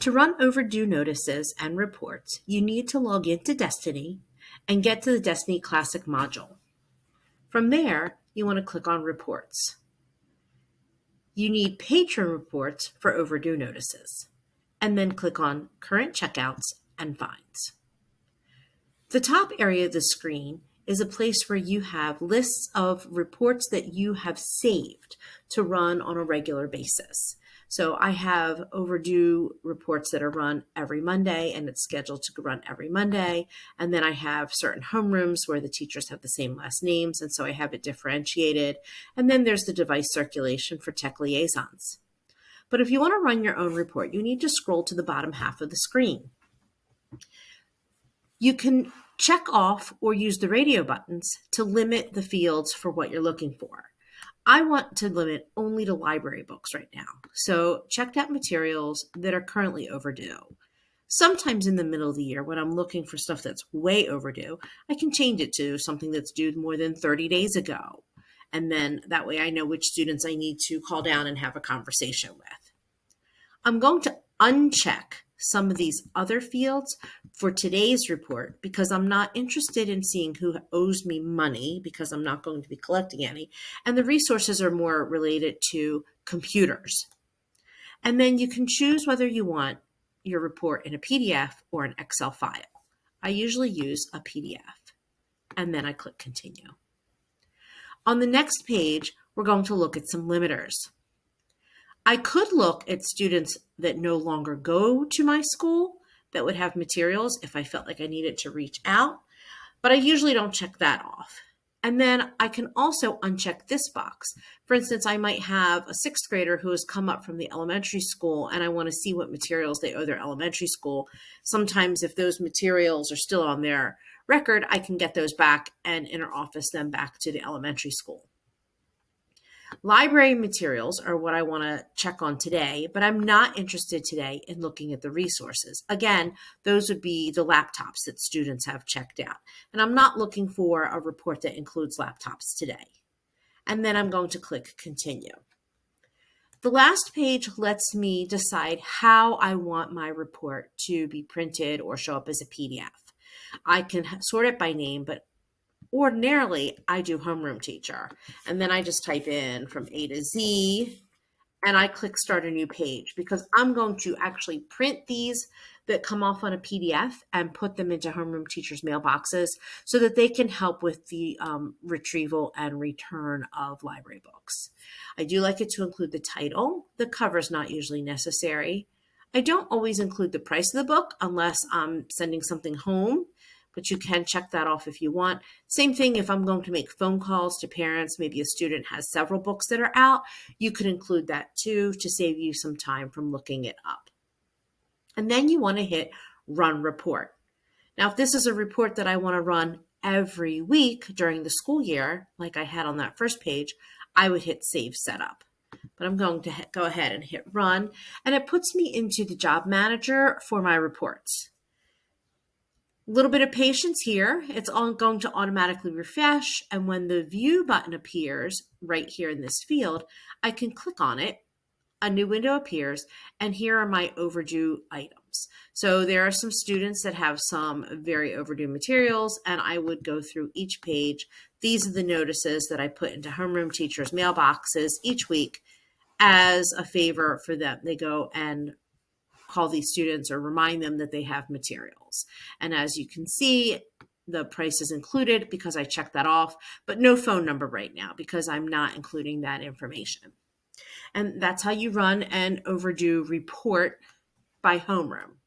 To run overdue notices and reports, you need to log into Destiny and get to the Destiny Classic module. From there, you want to click on Reports. You need patron reports for overdue notices, and then click on Current Checkouts and Fines. The top area of the screen is a place where you have lists of reports that you have saved to run on a regular basis. So I have overdue reports that are run every Monday, and it's scheduled to run every Monday. And then I have certain homerooms where the teachers have the same last names, and so I have it differentiated. And then there's the device circulation for tech liaisons. But if you want to run your own report, you need to scroll to the bottom half of the screen. You can check off or use the radio buttons to limit the fields for what you're looking for. I want to limit only to library books right now. So checked out materials that are currently overdue. Sometimes in the middle of the year when I'm looking for stuff that's way overdue, I can change it to something that's due more than 30 days ago. And then that way I know which students I need to call down and have a conversation with. I'm going to uncheck some of these other fields for today's report because I'm not interested in seeing who owes me money because I'm not going to be collecting any. And the resources are more related to computers. And then you can choose whether you want your report in a PDF or an Excel file. I usually use a PDF. And then I click Continue. On the next page, we're going to look at some limiters. I could look at students that no longer go to my school that would have materials if I felt like I needed to reach out, but I usually don't check that off. And then I can also uncheck this box. For instance, I might have a sixth grader who has come up from the elementary school and I want to see what materials they owe their elementary school. Sometimes if those materials are still on their record, I can get those back and interoffice them back to the elementary school. Library materials are what I want to check on today, but I'm not interested today in looking at the resources. Again, those would be the laptops that students have checked out. And I'm not looking for a report that includes laptops today. And then I'm going to click Continue. The last page lets me decide how I want my report to be printed or show up as a PDF. I can sort it by name, but ordinarily, I do homeroom teacher, and then I just type in from A to Z, and I click Start a New Page because I'm going to actually print these that come off on a PDF and put them into homeroom teachers' mailboxes so that they can help with the retrieval and return of library books. I do like it to include the title. The cover is not usually necessary. I don't always include the price of the book unless I'm sending something home, but you can check that off if you want. Same thing if I'm going to make phone calls to parents, maybe a student has several books that are out, you could include that too to save you some time from looking it up. And then you want to hit Run Report. Now, if this is a report that I want to run every week during the school year, like I had on that first page, I would hit Save Setup. But I'm going to go ahead and hit Run, and it puts me into the Job Manager for my reports. A little bit of patience here. It's all going to automatically refresh. And when the View button appears right here in this field, I can click on it. A new window appears, and here are my overdue items. So there are some students that have some very overdue materials, and I would go through each page. These are the notices that I put into homeroom teachers' mailboxes each week as a favor for them. They go and call these students or remind them that they have materials. And as you can see, the price is included because I checked that off, but no phone number right now because I'm not including that information. And that's how you run an overdue report by homeroom.